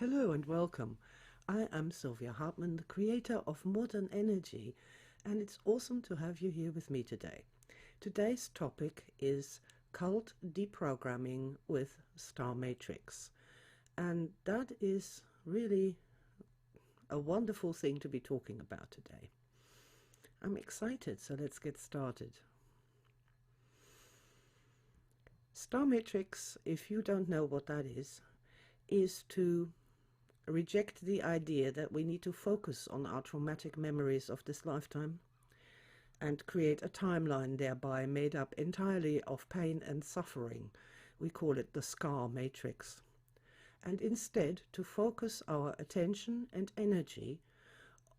Hello and welcome. I am Sylvia Hartmann, the creator of Modern Energy, and it's awesome to have you here with me today. Today's topic is cult deprogramming with star matrix, and that is really a wonderful thing to be talking about today. I'm excited, so let's get started. Star matrix, if you don't know what that is to reject the idea that we need to focus on our traumatic memories of this lifetime and create a timeline thereby made up entirely of pain and suffering. We call it the scar matrix. And instead to focus our attention and energy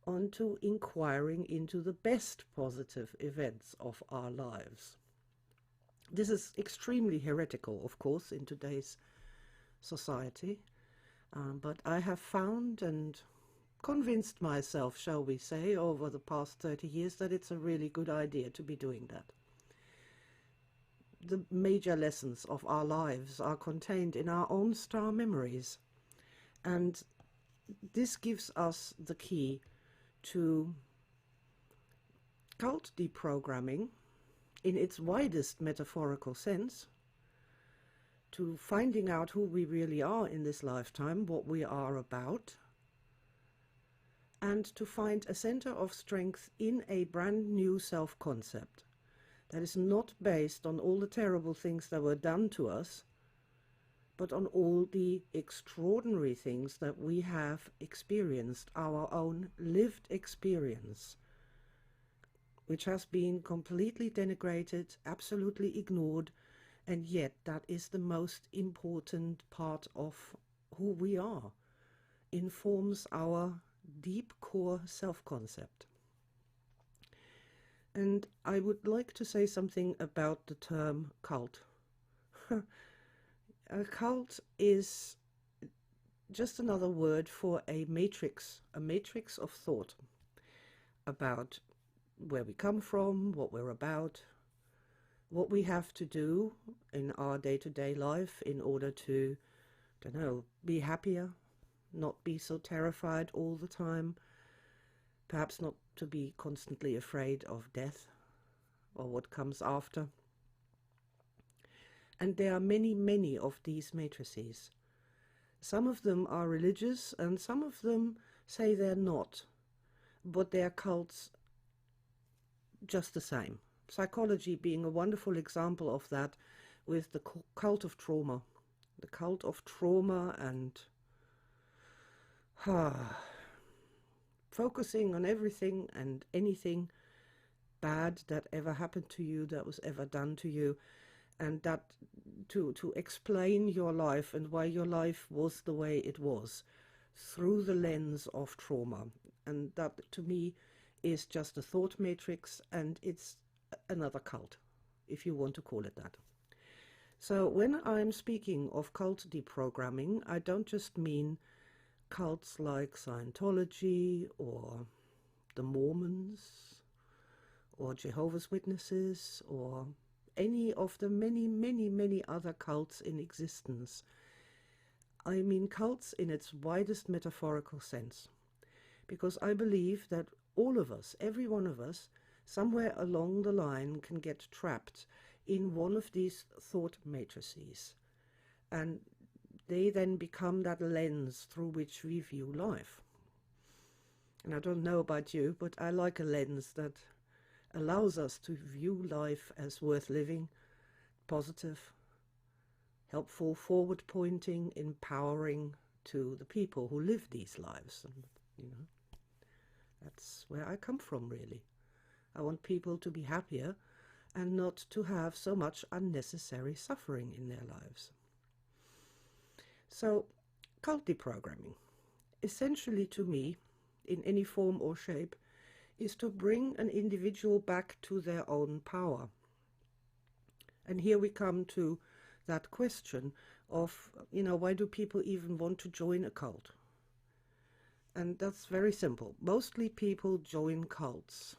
onto inquiring into the best positive events of our lives. This is extremely heretical, of course, in today's society. But I have found and convinced myself, shall we say, over the past 30 years that it's a really good idea to be doing that. The major lessons of our lives are contained in our own star memories, and this gives us the key to cult deprogramming in its widest metaphorical sense, to finding out who we really are in this lifetime, what we are about, and to find a center of strength in a brand new self-concept that is not based on all the terrible things that were done to us, but on all the extraordinary things that we have experienced, our own lived experience, which has been completely denigrated, absolutely ignored, and yet that is the most important part of who we are, informs our deep core self-concept. And I would like to say something about the term cult. A cult is just another word for a matrix of thought about where we come from, what we're about, what we have to do in our day-to-day life in order to, be happier, not be so terrified all the time, perhaps not to be constantly afraid of death or what comes after. And there are many, many of these matrices. Some of them are religious and some of them say they're not, but they're cults just the same. Psychology being a wonderful example of that, with the cult of trauma. The cult of trauma and focusing on everything and anything bad that ever happened to you, that was ever done to you, and that to explain your life and why your life was the way it was through the lens of trauma. And that, to me, is just a thought matrix, and it's another cult, if you want to call it that. So when I'm speaking of cult deprogramming, I don't just mean cults like Scientology or the Mormons or Jehovah's Witnesses or any of the many, many, many other cults in existence. I mean cults in its widest metaphorical sense, because I believe that all of us, every one of us, somewhere along the line can get trapped in one of these thought matrices, and they then become that lens through which we view life. And I don't know about you, but I like a lens that allows us to view life as worth living, positive, helpful, forward-pointing, empowering to the people who live these lives. And, that's where I come from, really. I want people to be happier and not to have so much unnecessary suffering in their lives. So, cult deprogramming, essentially to me, in any form or shape, is to bring an individual back to their own power. And here we come to that question of, why do people even want to join a cult? And that's very simple. Mostly people join cults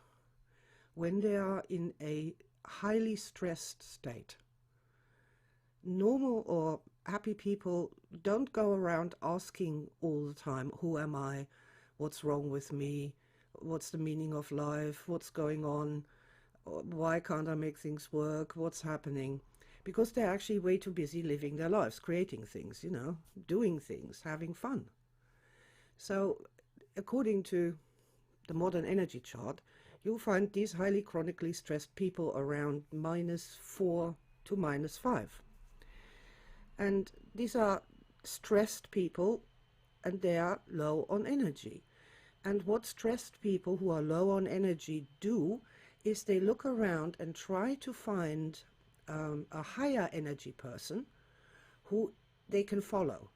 when they are in a highly stressed state. Normal or happy people don't go around asking all the time, who am I? What's wrong with me? What's the meaning of life? What's going on? Why can't I make things work? What's happening? Because they're actually way too busy living their lives, creating things, you know, doing things, having fun. So according to the modern energy chart, you'll find these highly chronically stressed people around -4 to -5. And these are stressed people, and they are low on energy. And what stressed people who are low on energy do is they look around and try to find a higher energy person who they can follow.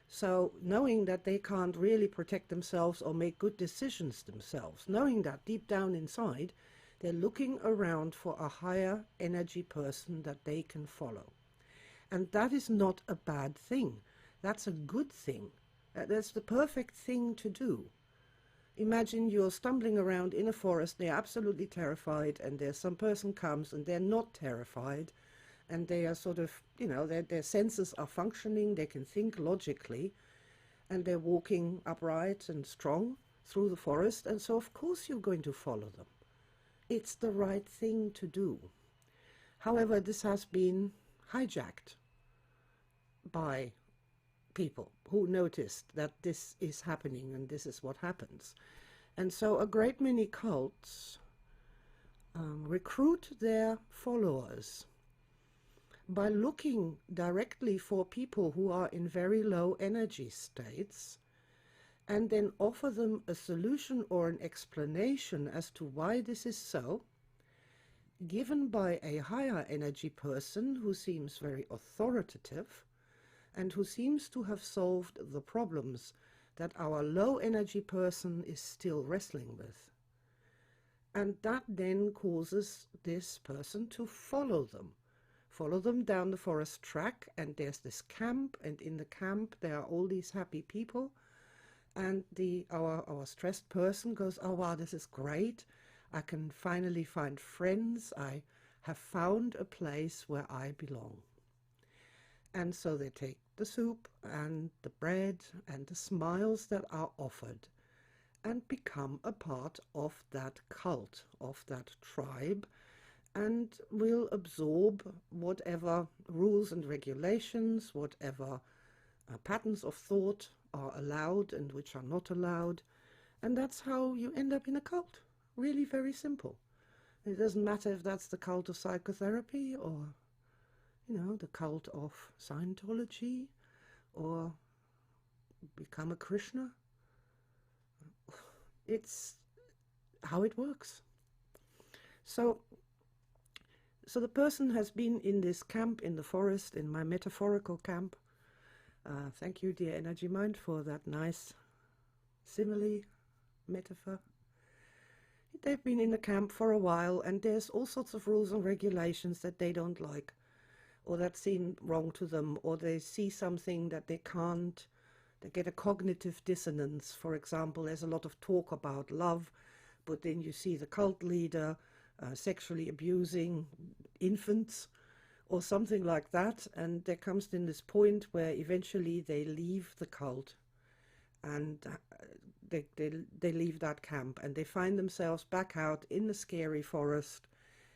So knowing that they can't really protect themselves or make good decisions themselves, knowing that deep down inside, they're looking around for a higher energy person that they can follow. And that is not a bad thing. That's a good thing. That's the perfect thing to do. Imagine you're stumbling around in a forest, they're absolutely terrified, and there's some person comes and they're not terrified, and they are sort of, you know, their senses are functioning, they can think logically, and they're walking upright and strong through the forest, and so of course you're going to follow them. It's the right thing to do. However, this has been hijacked by people who noticed that this is happening and this is what happens. And so a great many cults recruit their followers by looking directly for people who are in very low energy states and then offer them a solution or an explanation as to why this is so, given by a higher energy person who seems very authoritative and who seems to have solved the problems that our low energy person is still wrestling with. And that then causes this person to follow them down the forest track, and there's this camp, and in the camp there are all these happy people, and our stressed person goes, oh wow, this is great, I can finally find friends, I have found a place where I belong. And so they take the soup and the bread and the smiles that are offered and become a part of that cult, of that tribe, and will absorb whatever rules and regulations, whatever patterns of thought are allowed and which are not allowed. And that's how you end up in a cult. Really very simple. It doesn't matter if that's the cult of psychotherapy or, you know, the cult of Scientology or become a Krishna. It's how it works. So the person has been in this camp in the forest, in my metaphorical camp. Thank you, dear Energy Mind, for that nice simile, metaphor. They've been in the camp for a while, and there's all sorts of rules and regulations that they don't like, or that seem wrong to them, or they see something that they can't. They get a cognitive dissonance. For example, there's a lot of talk about love, but then you see the cult leader sexually abusing infants or something like that, and there comes then this point where eventually they leave the cult and they leave that camp, and they find themselves back out in the scary forest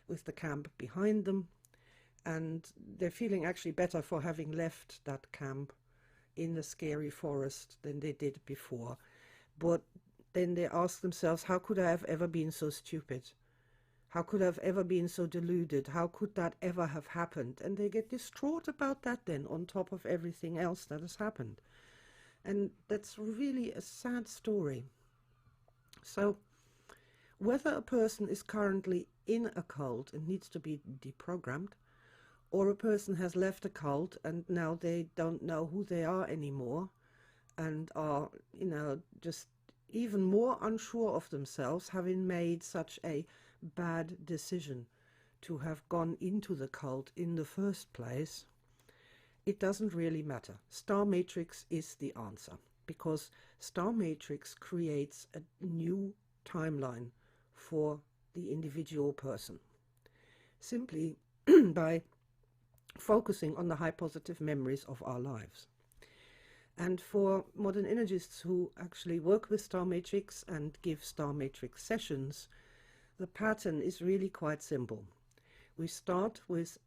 with the camp behind them, and they're feeling actually better for having left that camp in the scary forest than they did before. But then they ask themselves, how could I have ever been so stupid? How could I have ever been so deluded? How could that ever have happened? And they get distraught about that then, on top of everything else that has happened. And that's really a sad story. So whether a person is currently in a cult and needs to be deprogrammed, or a person has left a cult and now they don't know who they are anymore and are, you know, just even more unsure of themselves, having made such a bad decision to have gone into the cult in the first place, it doesn't really matter. Star Matrix is the answer, because Star Matrix creates a new timeline for the individual person simply by focusing on the high positive memories of our lives. And for modern energists who actually work with Star Matrix and give Star Matrix sessions, the pattern is really quite simple. We start with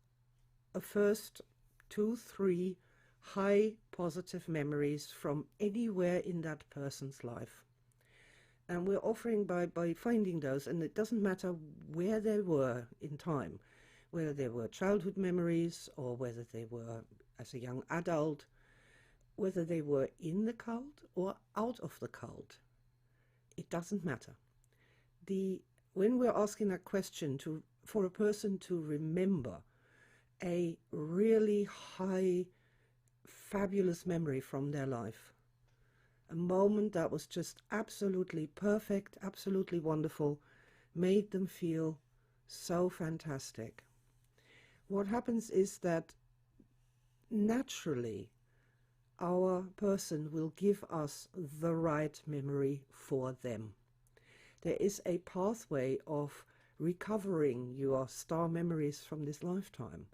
a first 2-3 high positive memories from anywhere in that person's life. And we're offering by finding those, and it doesn't matter where they were in time, whether they were childhood memories or whether they were as a young adult, whether they were in the cult or out of the cult. It doesn't matter. When we're asking that question for a person to remember a really high, fabulous memory from their life, a moment that was just absolutely perfect, absolutely wonderful, made them feel so fantastic. What happens is that naturally our person will give us the right memory for them. There is a pathway of recovering your star memories from this lifetime,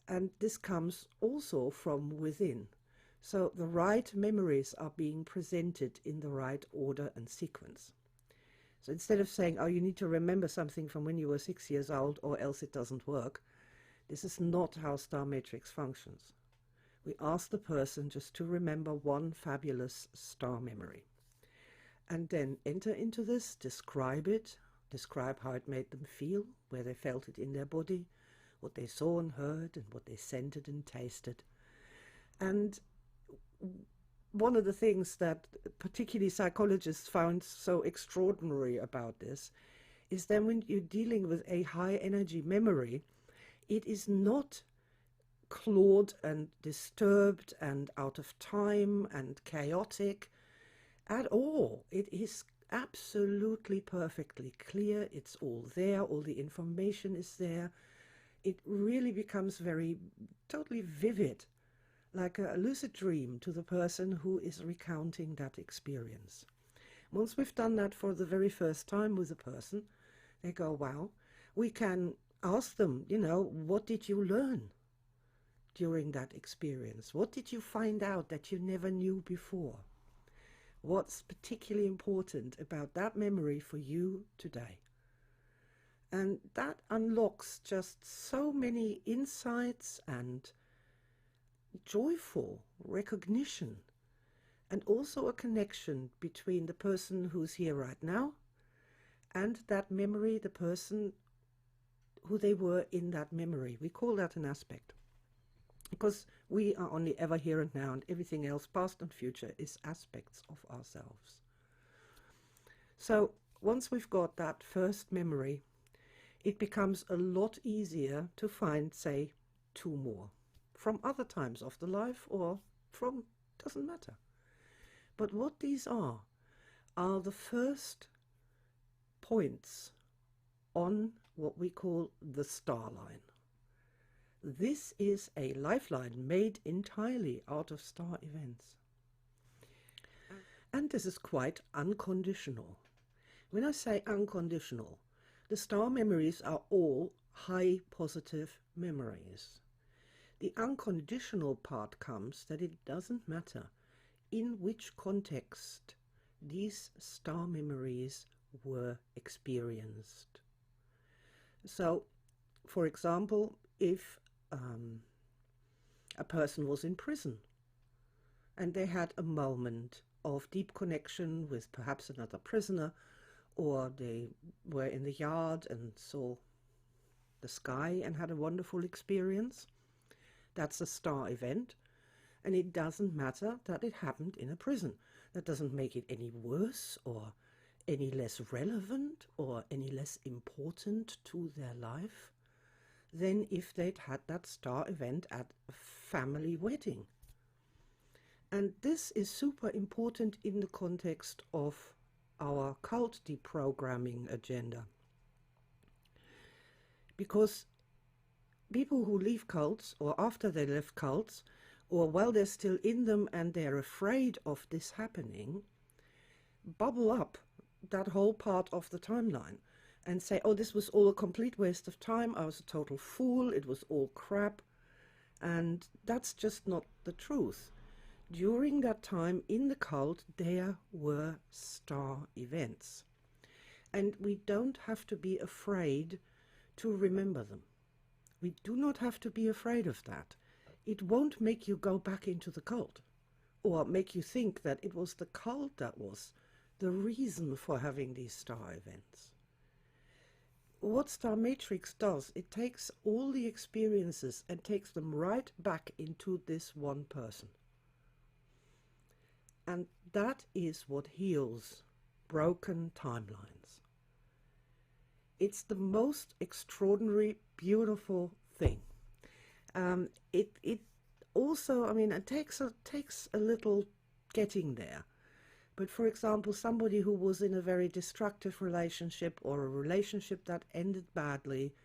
and this comes also from within. So the right memories are being presented in the right order and sequence. So instead of saying, oh, you need to remember something from when you were 6 years old or else it doesn't work, this is not how Star Matrix functions. We ask the person just to remember one fabulous star memory. And then enter into this, describe it, describe how it made them feel, where they felt it in their body, what they saw and heard, and what they scented and tasted. And one of the things that particularly psychologists found so extraordinary about this is that when you're dealing with a high energy memory, it is not clawed and disturbed and out of time and chaotic at all. It is absolutely perfectly clear. It's all there. All the information is there. It really becomes totally vivid, like a lucid dream to the person who is recounting that experience. Once we've done that for the very first time with a person, they go, wow. We can ask them, what did you learn during that experience? What did you find out that you never knew before? What's particularly important about that memory for you today? And that unlocks just so many insights and joyful recognition, and also a connection between the person who's here right now and that memory, the person who they were in that memory. We call that an aspect, because we are only ever here and now, and everything else, past and future, is aspects of ourselves. So once we've got that first memory, it becomes a lot easier to find, say, 2 more from other times of the life, or from, doesn't matter. But what these are the first points on what we call the StarLine. This is a lifeline made entirely out of star events. And this is quite unconditional. When I say unconditional, the star memories are all high positive memories. The unconditional part comes that it doesn't matter in which context these star memories were experienced. So, for example, if a person was in prison and they had a moment of deep connection with perhaps another prisoner, or they were in the yard and saw the sky and had a wonderful experience, that's a star event. And it doesn't matter that it happened in a prison. That doesn't make it any worse or any less relevant or any less important to their life than if they'd had that star event at a family wedding. And this is super important in the context of our cult deprogramming agenda. Because people who leave cults, or after they left cults, or while they're still in them and they're afraid of this happening, bubble up that whole part of the timeline and say, oh, this was all a complete waste of time, I was a total fool, it was all crap. And that's just not the truth. During that time in the cult, there were star events. And we don't have to be afraid to remember them. We do not have to be afraid of that. It won't make you go back into the cult or make you think that it was the cult that was the reason for having these star events. What Star Matrix does, it takes all the experiences and takes them right back into this one person. And that is what heals broken timelines. It's the most extraordinary, beautiful thing. It also, I mean, it takes a little getting there. But for example, somebody who was in a very destructive relationship or a relationship that ended badly,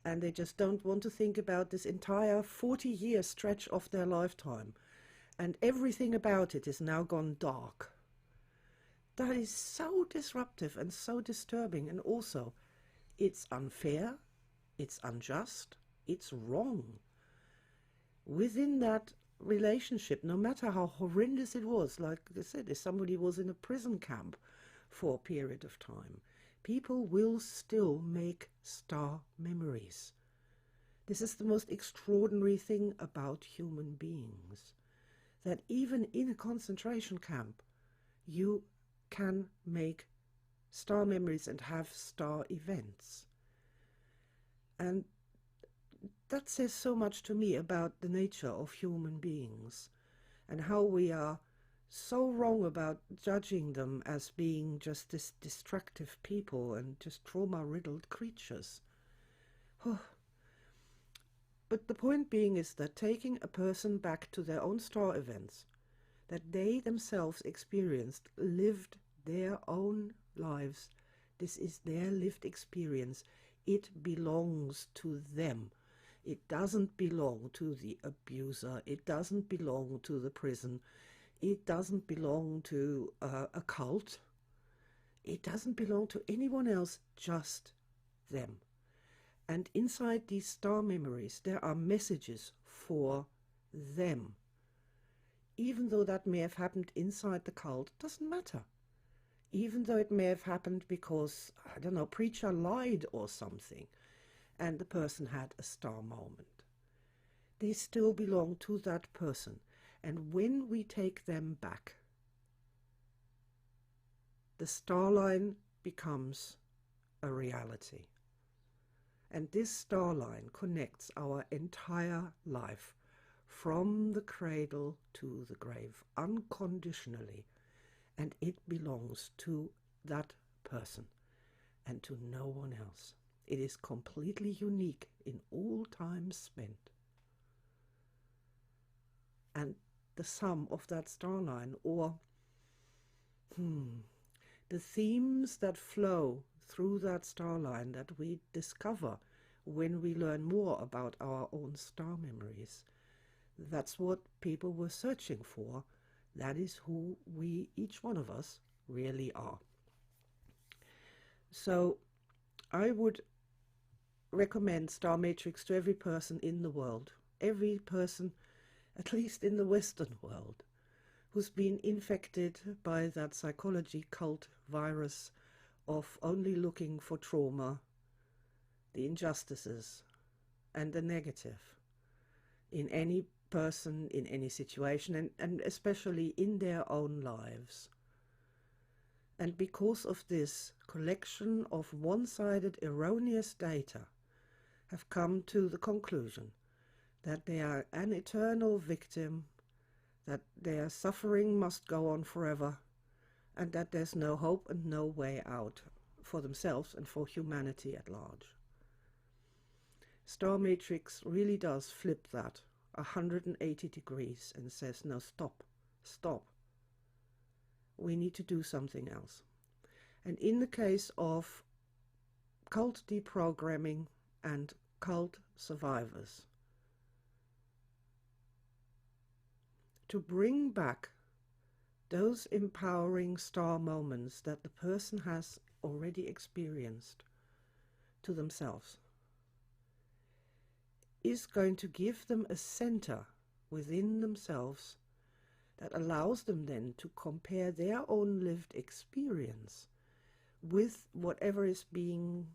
and they just don't want to think about this entire 40-year stretch of their lifetime, and everything about it is now gone dark. That is so disruptive and so disturbing, and also it's unfair, it's unjust, it's wrong. Within that relationship, no matter how horrendous it was, like I said, if somebody was in a prison camp for a period of time, people will still make star memories. This is the most extraordinary thing about human beings, that even in a concentration camp, you can make star memories and have star events. And that says so much to me about the nature of human beings and how we are so wrong about judging them as being just this destructive people and just trauma-riddled creatures. But the point being is that taking a person back to their own star events that they themselves experienced, lived their own lives, this is their lived experience, it belongs to them. It doesn't belong to the abuser. It doesn't belong to the prison. It doesn't belong to a cult. It doesn't belong to anyone else, just them. And inside these star memories, there are messages for them. Even though that may have happened inside the cult, doesn't matter. Even though it may have happened because, I don't know, preacher lied or something, and the person had a star moment. They still belong to that person. And when we take them back, the StarLine becomes a reality. And this StarLine connects our entire life from the cradle to the grave, unconditionally. And it belongs to that person and to no one else. It is completely unique in all time spent. And the sum of that StarLine, or the themes that flow through that StarLine that we discover when we learn more about our own star memories, that's what people were searching for. That is who we, each one of us, really are. So I would recommend Star Matrix to every person in the world, every person, at least in the Western world, who's been infected by that psychology cult virus of only looking for trauma, the injustices, and the negative in any person, in any situation, and especially in their own lives. And because of this collection of one-sided erroneous data, have come to the conclusion that they are an eternal victim, that their suffering must go on forever, and that there's no hope and no way out for themselves and for humanity at large. Star Matrix really does flip that 180 degrees and says, no, stop, stop. We need to do something else. And in the case of cult deprogramming and cult survivors, to bring back those empowering star moments that the person has already experienced to themselves, is going to give them a center within themselves that allows them then to compare their own lived experience with whatever is being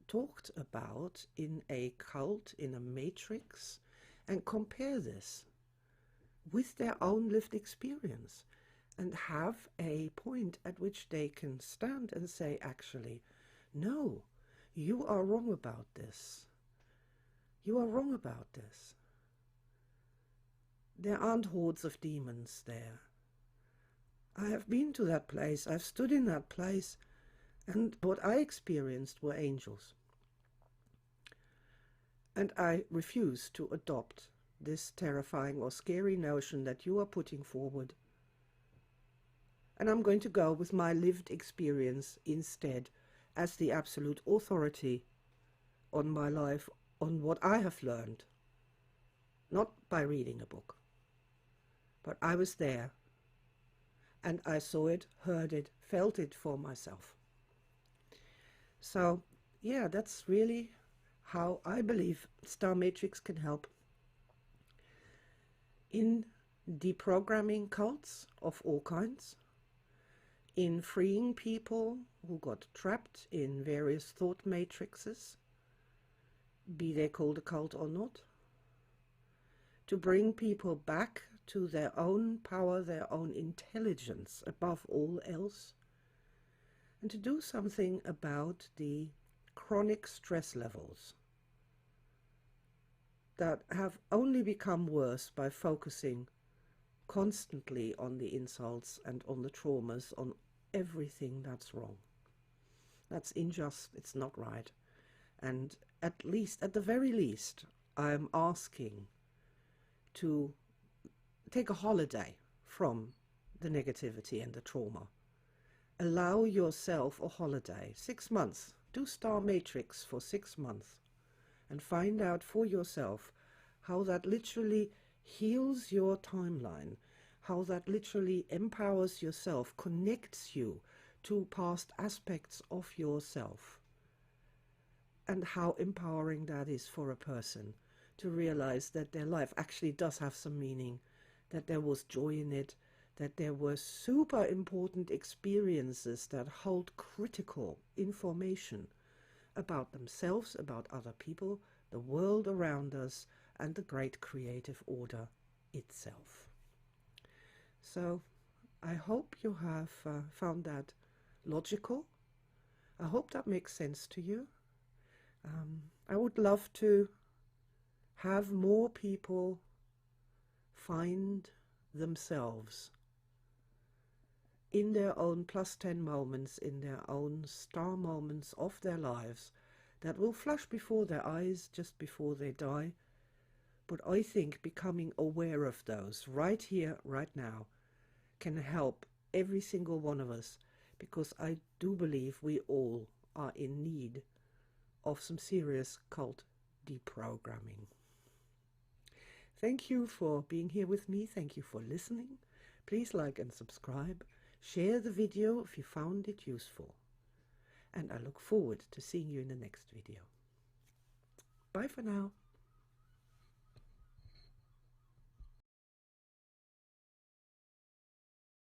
talked about in a cult, in a matrix, and compare this with their own lived experience and have a point at which they can stand and say, actually, no, you are wrong about this. You are wrong about this. There aren't hordes of demons there. I have been to that place. I've stood in that place. And what I experienced were angels. And I refuse to adopt this terrifying or scary notion that you are putting forward. And I'm going to go with my lived experience instead as the absolute authority on my life, on what I have learned. Not by reading a book. But I was there, and I saw it, heard it, felt it for myself. So, yeah, that's really how I believe Star Matrix can help in deprogramming cults of all kinds, in freeing people who got trapped in various thought matrices, be they called a cult or not, to bring people back to their own power, their own intelligence above all else, and to do something about the chronic stress levels that have only become worse by focusing constantly on the insults and on the traumas, on everything that's wrong. That's unjust, it's not right. And at the very least, I'm asking to take a holiday from the negativity and the trauma. Allow yourself a holiday, 6 months. Do Star Matrix for 6 months and find out for yourself how that literally heals your timeline, how that literally empowers yourself, connects you to past aspects of yourself, and how empowering that is for a person to realize that their life actually does have some meaning, that there was joy in it, that there were super important experiences that hold critical information about themselves, about other people, the world around us, and the great creative order itself. So I hope you have found that logical. I hope that makes sense to you. I would love to have more people find themselves in their own +10 moments, in their own star moments of their lives that will flash before their eyes just before they die. But I think becoming aware of those right here, right now, can help every single one of us, because I do believe we all are in need of some serious cult deprogramming. Thank you for being here with me. Thank you for listening. Please like and subscribe. Share the video if you found it useful. And I look forward to seeing you in the next video. Bye for now.